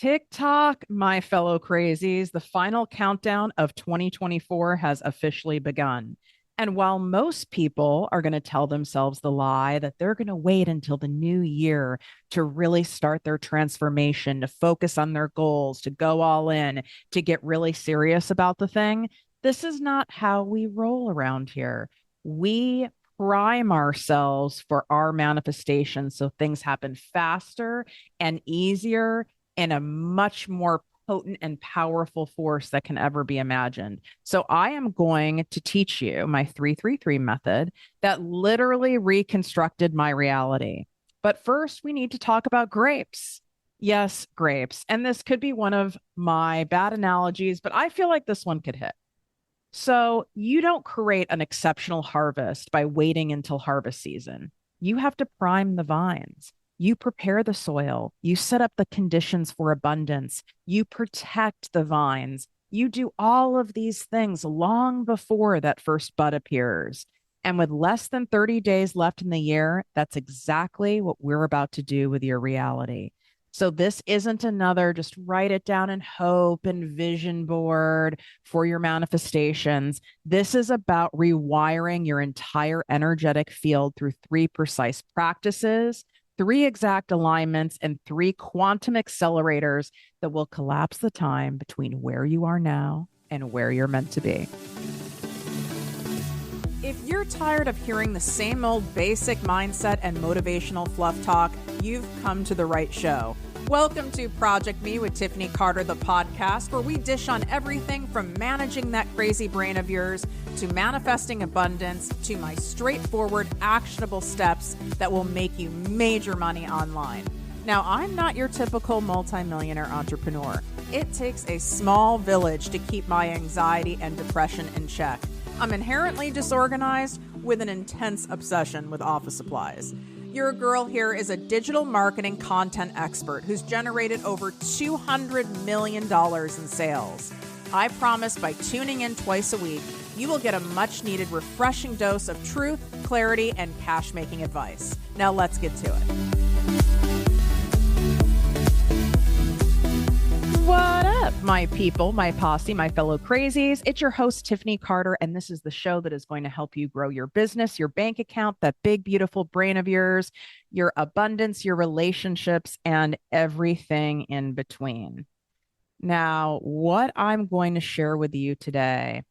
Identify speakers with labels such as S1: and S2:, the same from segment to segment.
S1: TikTok, my fellow crazies, the final countdown of 2024 has officially begun. And while most people are going to tell themselves the lie that they're going to wait until the new year to really start their transformation, to focus on their goals, to go all in, to get really serious about the thing, this is not how we roll around here. We prime ourselves for our manifestation so things happen faster and easier and a much more potent and powerful force that can ever be imagined. So I am going to teach you my 333 method that literally reconstructed my reality. But first, we need to talk about grapes. Yes, grapes. And this could be one of my bad analogies, but I feel like this one could hit. So you don't create an exceptional harvest by waiting until harvest season. You have to prime the vines. You prepare the soil. You set up the conditions for abundance. You protect the vines. You do all of these things long before that first bud appears. And with less than 30 days left in the year, that's exactly what we're about to do with your reality. So this isn't another just write it down and hope and vision board for your manifestations. This is about rewiring your entire energetic field through 3 precise practices, 3 exact alignments, and 3 quantum accelerators that will collapse the time between where you are now and where you're meant to be. If you're tired of hearing the same old basic mindset and motivational fluff talk, you've come to the right show. Welcome to Project Me with Tiffany Carter, the podcast, where we dish on everything from managing that crazy brain of yours to manifesting abundance to my straightforward, actionable steps that will make you major money online. Now, I'm not your typical multimillionaire entrepreneur. It takes a small village to keep my anxiety and depression in check. I'm inherently disorganized with an intense obsession with office supplies. Your girl here is a digital marketing content expert who's generated over $200 million in sales. I promise by tuning in twice a week, you will get a much needed refreshing dose of truth, clarity, and cash making advice. Now let's get to it. What up, my people, my posse, my fellow crazies? It's your host, Tiffany Carter, and this is the show that is going to help you grow your business, your bank account, that big, beautiful brain of yours, your abundance, your relationships, and everything in between. Now, what I'm going to share with you today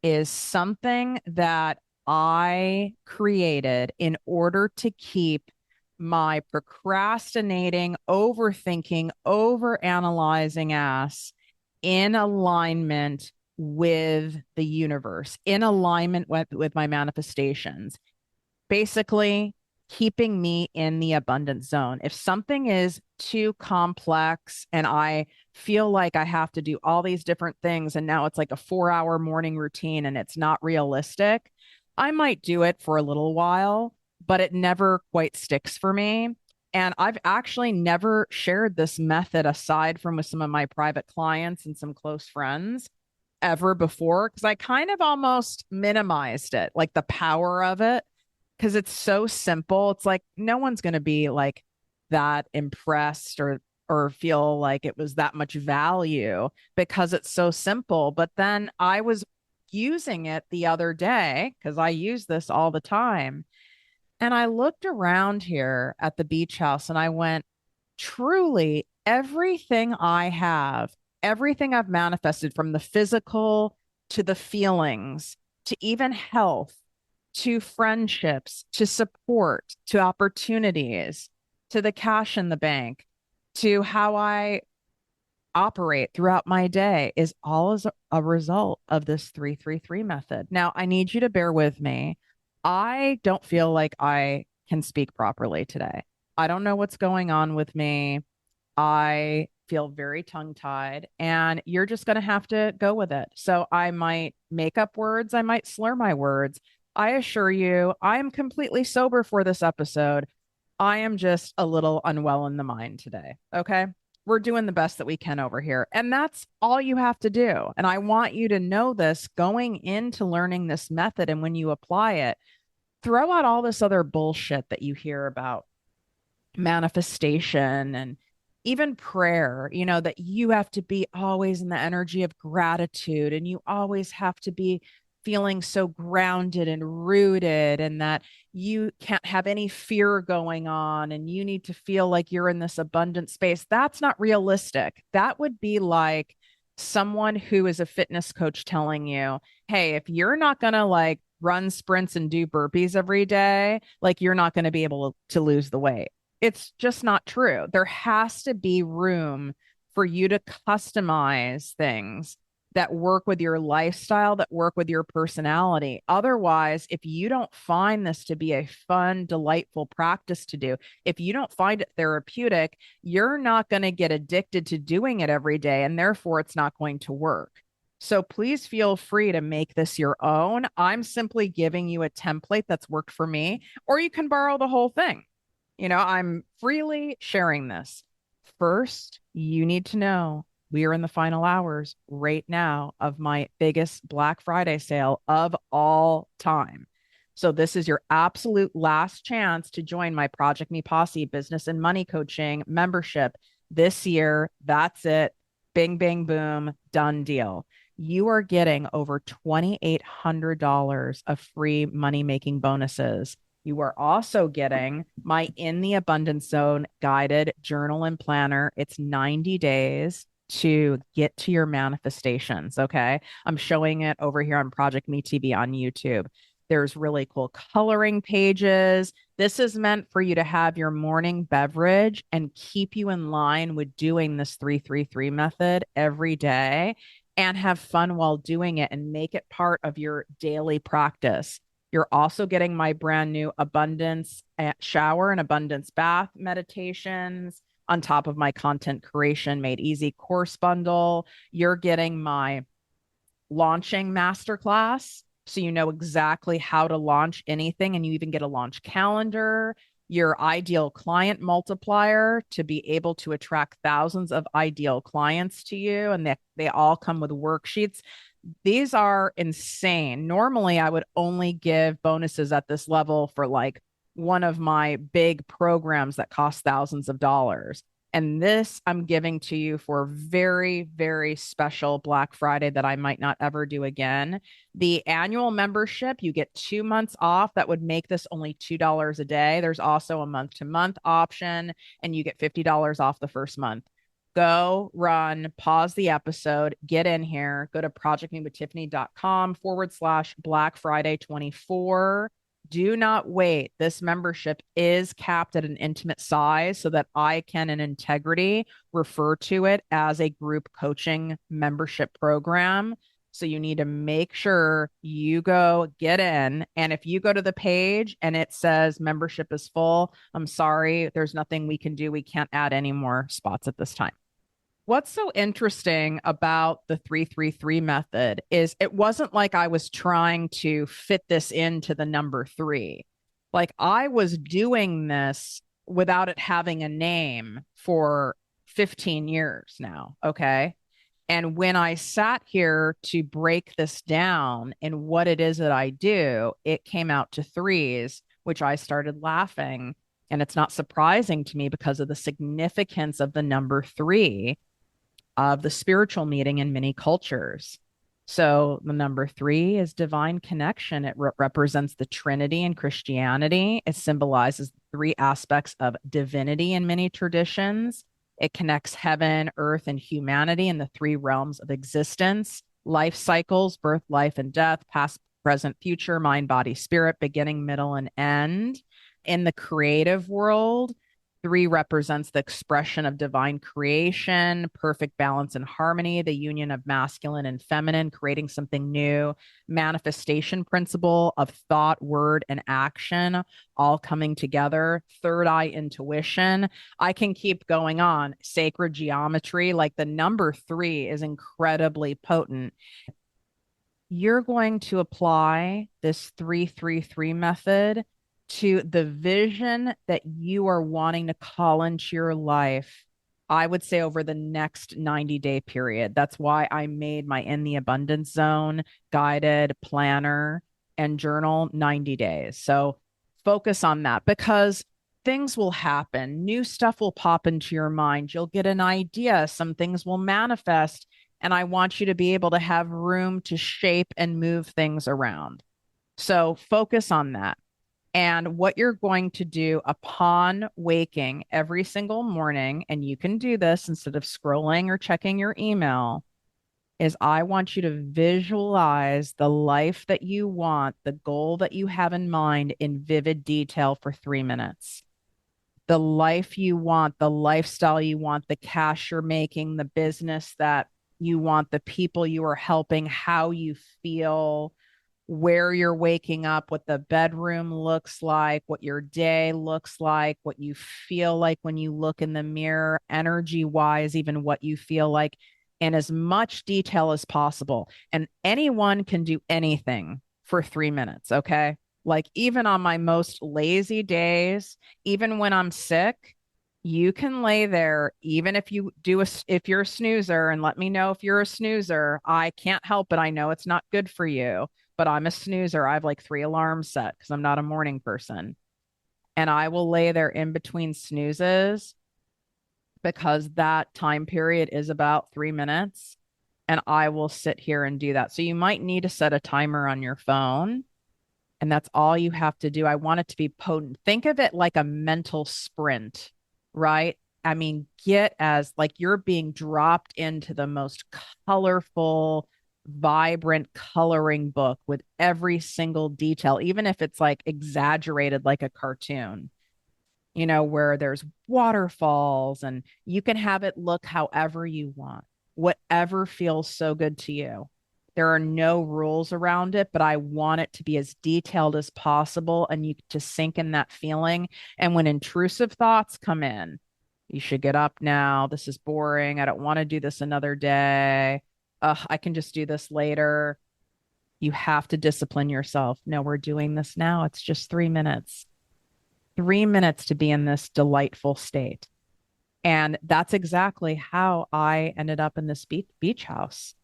S1: is something that I created in order to keep my procrastinating, overthinking, overanalyzing ass in alignment with the universe, in alignment with my manifestations, basically keeping me in the abundance zone. If something is too complex and I feel like I have to do all these different things and now it's like a 4-hour morning routine and it's not realistic, I might do it for a little while, but it never quite sticks for me. And I've actually never shared this method aside from with some of my private clients and some close friends ever before, because I kind of almost minimized it, like the power of it, because it's so simple. It's like no one's going to be like that impressed or feel like it was that much value because it's so simple. But then I was using it the other day because I use this all the time. And I looked around here at the beach house and I went, truly, everything I have, everything I've manifested from the physical to the feelings, to even health, to friendships, to support, to opportunities, to the cash in the bank, to how I operate throughout my day is all as a result of this 333 method. Now, I need you to bear with me. I don't feel like I can speak properly today. I don't know what's going on with me. I feel very tongue-tied, and you're just going to have to go with it. So I might make up words. I might slur my words. I assure you, I am completely sober for this episode. I am just a little unwell in the mind today. Okay. We're doing the best that we can over here. And that's all you have to do. And I want you to know this going into learning this method. And when you apply it, throw out all this other bullshit that you hear about manifestation and even prayer, that you have to be always in the energy of gratitude and you always have to be feeling so grounded and rooted, and that you can't have any fear going on and you need to feel like you're in this abundant space. That's not realistic. That would be like someone who is a fitness coach telling you, hey, if you're not going to like run sprints and do burpees every day, like you're not going to be able to lose the weight. It's just not true. There has to be room for you to customize things that work with your lifestyle, that work with your personality. Otherwise, if you don't find this to be a fun, delightful practice to do, if you don't find it therapeutic, you're not going to get addicted to doing it every day, and therefore it's not going to work. So please feel free to make this your own. I'm simply giving you a template that's worked for me, or you can borrow the whole thing. I'm freely sharing this. First, you need to know we are in the final hours right now of my biggest Black Friday sale of all time. So this is your absolute last chance to join my ProjectME Posse business and money coaching membership this year. That's it. Bing, bing, boom, done deal. You are getting over $2,800 of free money making bonuses. You are also getting my In the Abundance Zone guided journal and planner. It's 90 days to get to your manifestations. Okay. I'm showing it over here on ProjectME TV on YouTube. There's really cool coloring pages. This is meant for you to have your morning beverage and keep you in line with doing this 333 method every day and have fun while doing it and make it part of your daily practice. You're also getting my brand new abundance shower and abundance bath meditations on top of my content creation made easy course bundle. You're getting my launching masterclass, so you know exactly how to launch anything, and you even get a launch calendar, your ideal client multiplier to be able to attract thousands of ideal clients to you. And they all come with worksheets. These are insane. Normally, I would only give bonuses at this level for like one of my big programs that cost thousands of dollars. And this I'm giving to you for very, very special Black Friday that I might not ever do again. The annual membership, you get 2 months off. That would make this only $2 a day. There's also a month to month option, and you get $50 off the first month. Go run, pause the episode, get in here, go to projectmewithtiffany.com/Black Friday 24. Do not wait. This membership is capped at an intimate size so that I can, in integrity, refer to it as a group coaching membership program. So you need to make sure you go get in. And if you go to the page and it says membership is full, I'm sorry, there's nothing we can do. We can't add any more spots at this time. What's so interesting about the 333 method is it wasn't like I was trying to fit this into the number three. Like I was doing this without it having a name for 15 years now. Okay. And when I sat here to break this down and what it is that I do, it came out to threes, which I started laughing. And it's not surprising to me because of the significance of the number three of the spiritual meeting in many cultures. So the number three is divine connection. It represents the Trinity in Christianity. It symbolizes three aspects of divinity in many traditions. It connects heaven, earth, and humanity in the three realms of existence, life cycles, birth, life, and death, past, present, future, mind, body, spirit, beginning, middle, and end. In the creative world, three represents the expression of divine creation, perfect balance and harmony, the union of masculine and feminine, creating something new, manifestation principle of thought, word, and action, all coming together, third eye intuition. I can keep going on. Sacred geometry, like the number three is incredibly potent. You're going to apply this 333 method to the vision that you are wanting to call into your life, I would say over the next 90-day period. That's why I made my In the Abundance Zone guided planner and journal 90 days. So focus on that, because things will happen. New stuff will pop into your mind. You'll get an idea. Some things will manifest. And I want you to be able to have room to shape and move things around. So focus on that. And what you're going to do upon waking every single morning, and you can do this instead of scrolling or checking your email, is I want you to visualize the life that you want, the goal that you have in mind in vivid detail for 3 minutes. The life you want, the lifestyle you want, the cash you're making, the business that you want, the people you are helping, how you feel, where you're waking up, what the bedroom looks like, what your day looks like, what you feel like when you look in the mirror, energy wise, even what you feel like, in as much detail as possible. And anyone can do anything for 3 minutes. Okay. Like even on my most lazy days, even when I'm sick, you can lay there, even if if you're a snoozer, and let me know if you're a snoozer. I can't help it. I know it's not good for you, but I'm a snoozer. I have like 3 alarms set because I'm not a morning person. And I will lay there in between snoozes because that time period is about 3 minutes. And I will sit here and do that. So you might need to set a timer on your phone. And that's all you have to do. I want it to be potent. Think of it like a mental sprint, right? I mean, get as like you're being dropped into the most colorful, vibrant coloring book with every single detail, even if it's like exaggerated like a cartoon, where there's waterfalls and you can have it look however you want, whatever feels so good to you. There are no rules around it, but I want it to be as detailed as possible and you to sink in that feeling. And when intrusive thoughts come in, you should get up now. This is boring. I don't want to do this another day. I can just do this later. You have to discipline yourself. No, we're doing this now. It's just 3 minutes. 3 minutes to be in this delightful state. And that's exactly how I ended up in this beach house,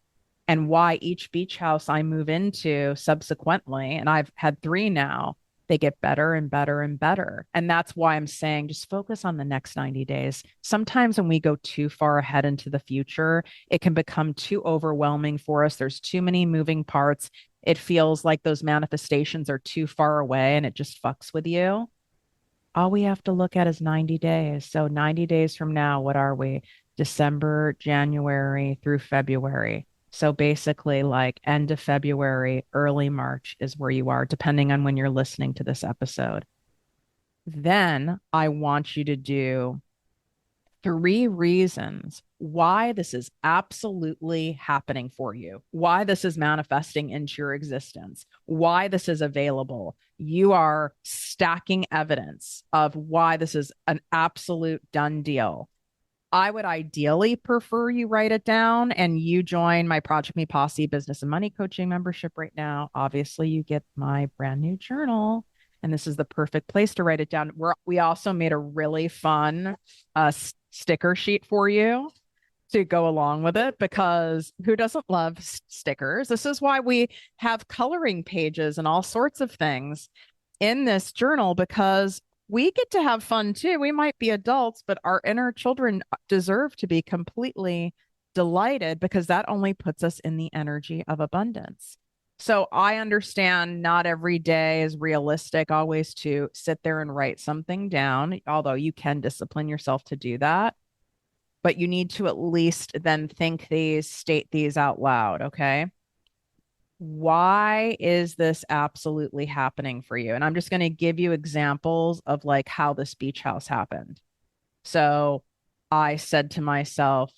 S1: and why each beach house I move into subsequently, and I've had 3 now, they get better and better and better. And that's why I'm saying just focus on the next 90 days. Sometimes when we go too far ahead into the future, it can become too overwhelming for us. There's too many moving parts. It feels like those manifestations are too far away and it just fucks with you. All we have to look at is 90 days. So 90 days from now, what are we? December, January through February. So basically, like end of February, early March is where you are, depending on when you're listening to this episode. Then I want you to do 3 reasons why this is absolutely happening for you, why this is manifesting into your existence, why this is available. You are stacking evidence of why this is an absolute done deal. I would ideally prefer you write it down and you join my ProjectME Posse business and money coaching membership right now. Obviously, you get my brand new journal, and this is the perfect place to write it down. We also made a really fun sticker sheet for you to go along with it, because who doesn't love stickers? This is why we have coloring pages and all sorts of things in this journal, because we get to have fun too. We might be adults, but our inner children deserve to be completely delighted, because that only puts us in the energy of abundance. So I understand not every day is realistic always to sit there and write something down, although you can discipline yourself to do that. But you need to at least then think these, state these out loud. Okay. Why is this absolutely happening for you? And I'm just going to give you examples of like how this beach house happened. So I said to myself,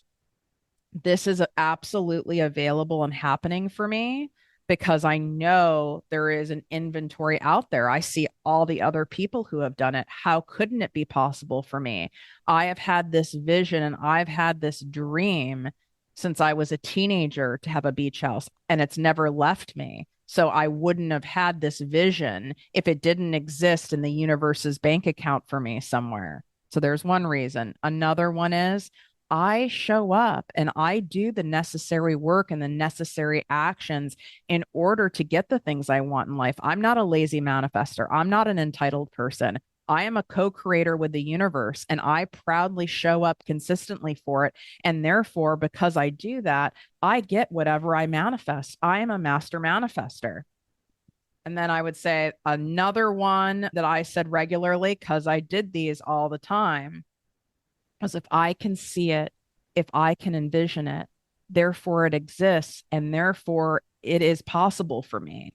S1: this is absolutely available and happening for me because I know there is an inventory out there. I see all the other people who have done it. How couldn't it be possible for me? I have had this vision and I've had this dream since I was a teenager to have a beach house, and it's never left me. So I wouldn't have had this vision if it didn't exist in the universe's bank account for me somewhere. So there's one reason. Another one is I show up and I do the necessary work and the necessary actions in order to get the things I want in life. I'm not a lazy manifester. I'm not an entitled person. I am a co-creator with the universe and I proudly show up consistently for it. And therefore, because I do that, I get whatever I manifest. I am a master manifester. And then I would say another one that I said regularly, because I did these all the time, was if I can see it, if I can envision it, therefore it exists, and therefore it is possible for me.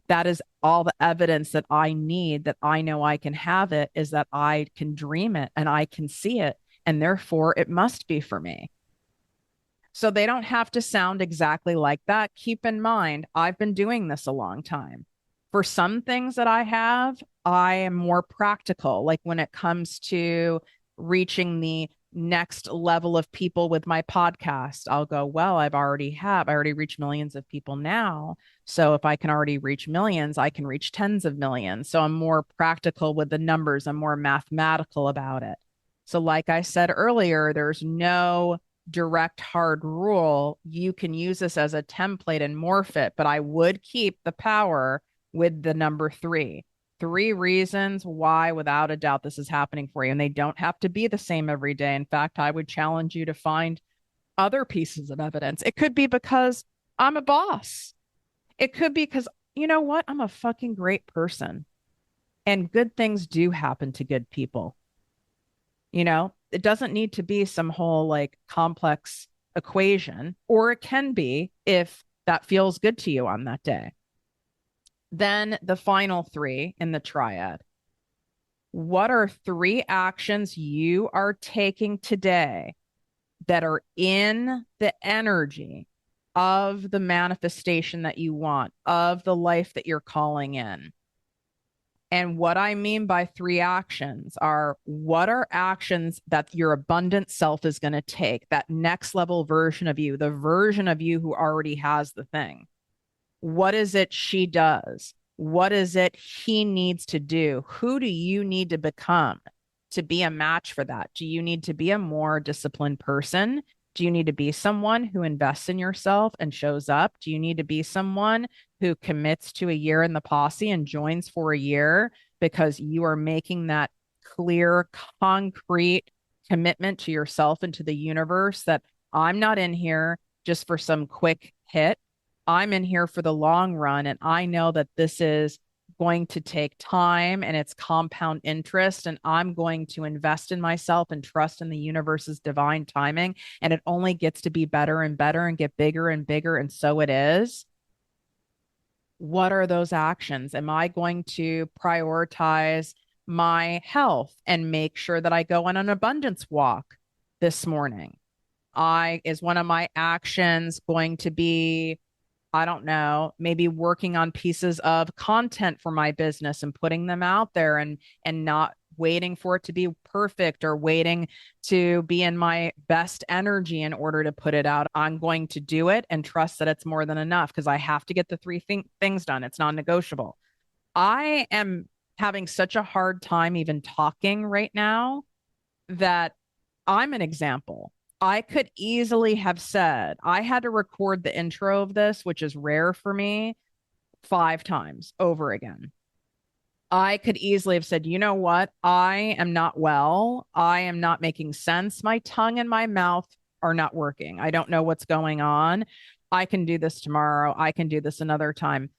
S1: That is all the evidence that I need, that I know I can have it, is that I can dream it and I can see it, and therefore it must be for me. So they don't have to sound exactly like that. Keep in mind, I've been doing this a long time. For some things that I have, I am more practical. Like when it comes to reaching the next level of people with my podcast, I'll go, well, I already reached millions of people now. So if I can already reach millions, I can reach tens of millions. So I'm more practical with the numbers. I'm more mathematical about it. So like I said earlier, there's no direct hard rule. You can use this as a template and morph it, but I would keep the power with the number 3. 3 reasons why, without a doubt, this is happening for you. And they don't have to be the same every day. In fact, I would challenge you to find other pieces of evidence. It could be because I'm a boss. It could be because, you know what? I'm a fucking great person. And good things do happen to good people. You know, it doesn't need to be some whole like complex equation, or it can be if that feels good to you on that day. Then the final 3 in the triad. What are 3 actions you are taking today that are in the energy of the manifestation that you want, of the life that you're calling in? And what I mean by 3 actions are, what are actions that your abundant self is going to take, that next level version of you, the version of you who already has the thing? What is it she does? What is it he needs to do? Who do you need to become to be a match for that? Do you need to be a more disciplined person? Do you need to be someone who invests in yourself and shows up? Do you need to be someone who commits to a year in the posse and joins for a year because you are making that clear, concrete commitment to yourself and to the universe that I'm not in here just for some quick hit. I'm in here for the long run, and I know that this is going to take time and it's compound interest, and I'm going to invest in myself and trust in the universe's divine timing, and it only gets to be better and better and get bigger and bigger, and so it is. What are those actions? Am I going to prioritize my health and make sure that I go on an abundance walk this morning? Is one of my actions going to be, I don't know, maybe working on pieces of content for my business and putting them out there, and not waiting for it to be perfect or waiting to be in my best energy in order to put it out. I'm going to do it and trust that it's more than enough, because I have to get the 3 things done. It's non-negotiable. I am having such a hard time even talking right now that I'm an example. I could easily have said, I had to record the intro of this, which is rare for me, 5 times over again. I could easily have said, you know what? I am not well. I am not making sense. My tongue and my mouth are not working. I don't know what's going on. I can do this tomorrow. I can do this another time.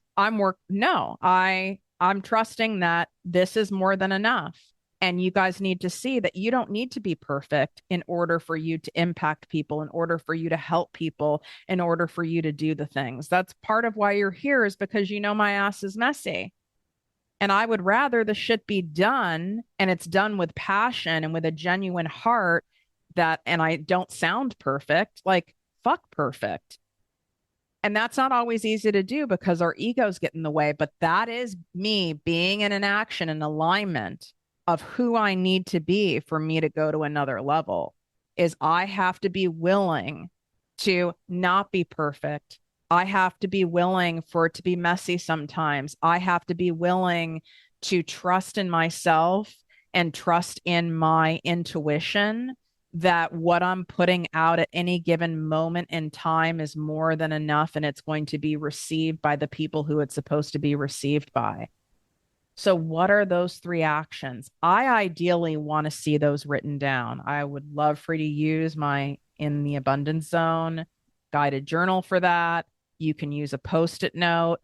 S1: No, I'm trusting that this is more than enough. And you guys need to see that you don't need to be perfect in order for you to impact people, in order for you to help people, in order for you to do the things. That's part of why you're here, is because you know my ass is messy. And I would rather the shit be done, and it's done with passion and with a genuine heart, and I don't sound perfect, like fuck perfect. And that's not always easy to do because our egos get in the way. But that is me being in an action and alignment of who I need to be for me to go to another level. Is I have to be willing to not be perfect. I have to be willing for it to be messy sometimes. I have to be willing to trust in myself and trust in my intuition that what I'm putting out at any given moment in time is more than enough, and it's going to be received by the people who it's supposed to be received by. So, what are those three actions? I ideally want to see those written down. I would love for you to use my In the Abundance Zone guided journal for that. You can use a post it note.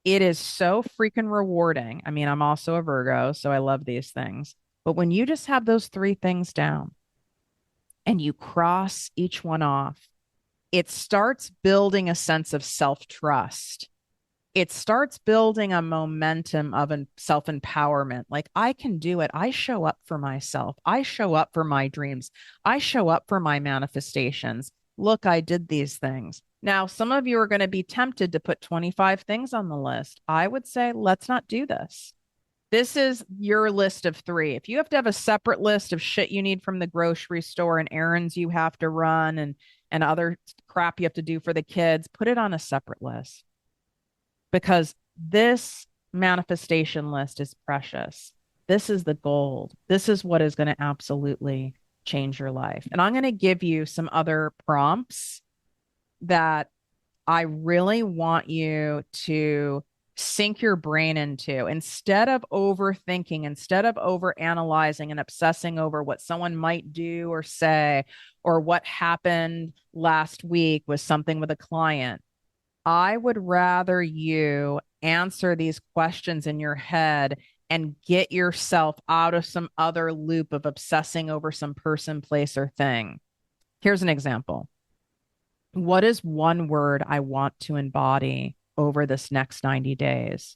S1: It is so freaking rewarding. I mean, I'm also a Virgo, so I love these things. But when you just have those three things down and you cross each one off, it starts building a sense of self trust. It starts building a momentum of self empowerment. Like, I can do it. I show up for myself. I show up for my dreams. I show up for my manifestations. Look, I did these things. Now, some of you are going to be tempted to put 25 things on the list. I would say, let's not do this. This is your list of three. If you have to have a separate list of shit you need from the grocery store and errands you have to run and other crap you have to do for the kids, put it on a separate list, because this manifestation list is precious. This is the gold. This is what is going to absolutely change your life. And I'm going to give you some other prompts that I really want you to sink your brain into. Instead of overthinking, instead of overanalyzing and obsessing over what someone might do or say, or what happened last week with something with a client, I would rather you answer these questions in your head and get yourself out of some other loop of obsessing over some person, place, or thing. Here's an example. What is one word I want to embody over this next 90 days?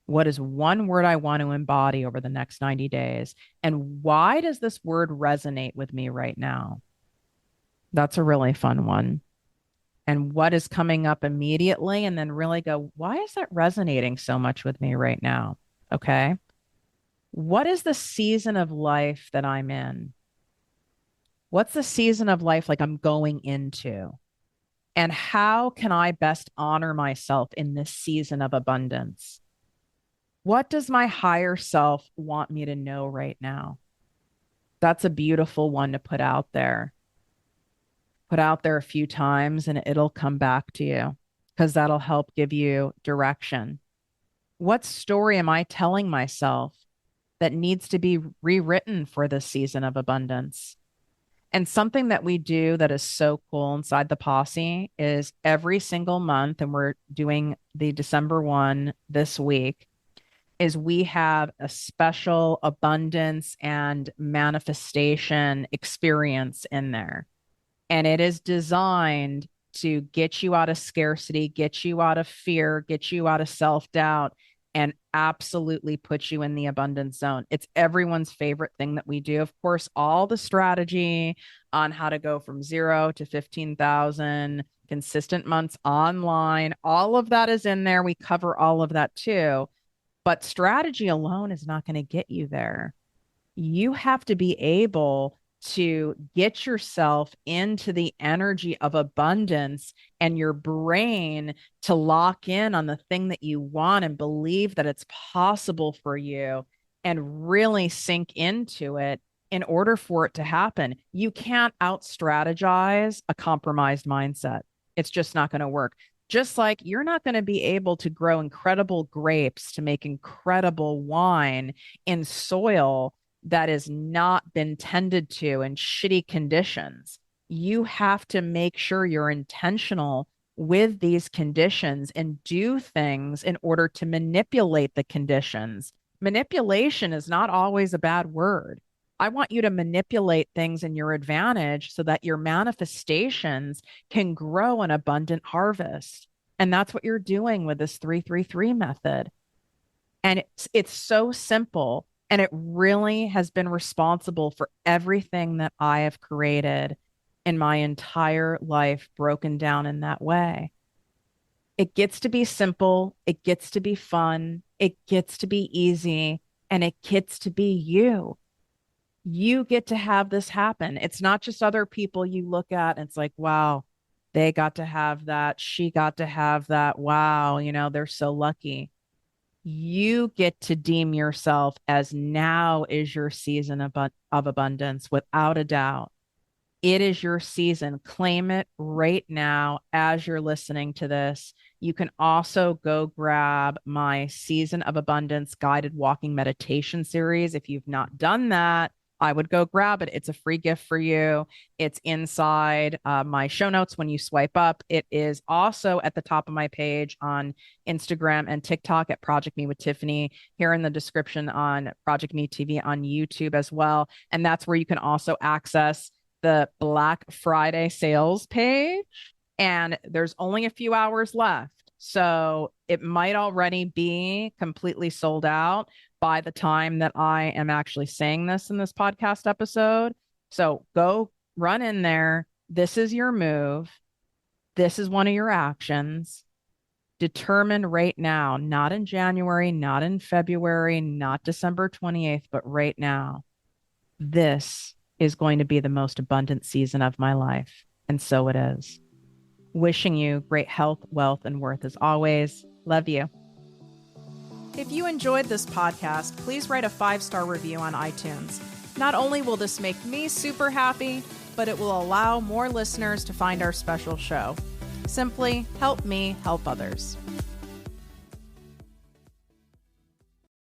S1: What is one word I want to embody over the next 90 days? And why does this word resonate with me right now? That's a really fun one. And what is coming up immediately, and then really go, why is that resonating so much with me right now? Okay. What is the season of life that I'm in? What's the season of life like I'm going into? And how can I best honor myself in this season of abundance? What does my higher self want me to know right now? That's a beautiful one to put out there. Put out there a few times and it'll come back to you, because that'll help give you direction. What story am I telling myself that needs to be rewritten for this season of abundance? And something that we do that is so cool inside the posse is every single month, and we're doing the December one this week, is we have a special abundance and manifestation experience in there. And it is designed to get you out of scarcity, get you out of fear, get you out of self-doubt, and absolutely put you in the abundance zone. It's everyone's favorite thing that we do. Of course, all the strategy on how to go from 0 to 15,000 consistent months online, all of that is in there. We cover all of that too. But strategy alone is not going to get you there. You have to be able to get yourself into the energy of abundance and your brain to lock in on the thing that you want and believe that it's possible for you and really sink into it in order for it to happen. You can't out strategize a compromised mindset. It's just not going to work. Just like you're not going to be able to grow incredible grapes to make incredible wine in soil that has not been tended to in shitty conditions. You have to make sure you're intentional with these conditions and do things in order to manipulate the conditions. Manipulation is not always a bad word. I want you to manipulate things in your advantage so that your manifestations can grow an abundant harvest. And that's what you're doing with this 333 method. And it's so simple. And it really has been responsible for everything that I have created in my entire life, broken down in that way. It gets to be simple. It gets to be fun. It gets to be easy. And it gets to be you. You get to have this happen. It's not just other people you look at and it's like, wow, they got to have that. She got to have that. Wow, they're so lucky. You get to deem yourself as now is your season of abundance without a doubt. It is your season. Claim it right now as you're listening to this. You can also go grab my Season of Abundance guided walking meditation series. If you've not done that, I would go grab it. It's a free gift for you. It's inside my show notes when you swipe up. It is also at the top of my page on Instagram and TikTok at Project Me with Tiffany, here in the description on Project Me TV on YouTube as well. And that's where you can also access the Black Friday sales page. And there's only a few hours left. So it might already be completely sold out by the time that I am actually saying this in this podcast episode. So go run in there. This is your move. This is one of your actions. Determine right now, not in January, not in February, not December 28th, but right now, this is going to be the most abundant season of my life. And so it is. Wishing you great health, wealth, and worth as always. Love you. If you enjoyed this podcast, please write a 5-star review on iTunes. Not only will this make me super happy, but it will allow more listeners to find our special show. Simply help me help others.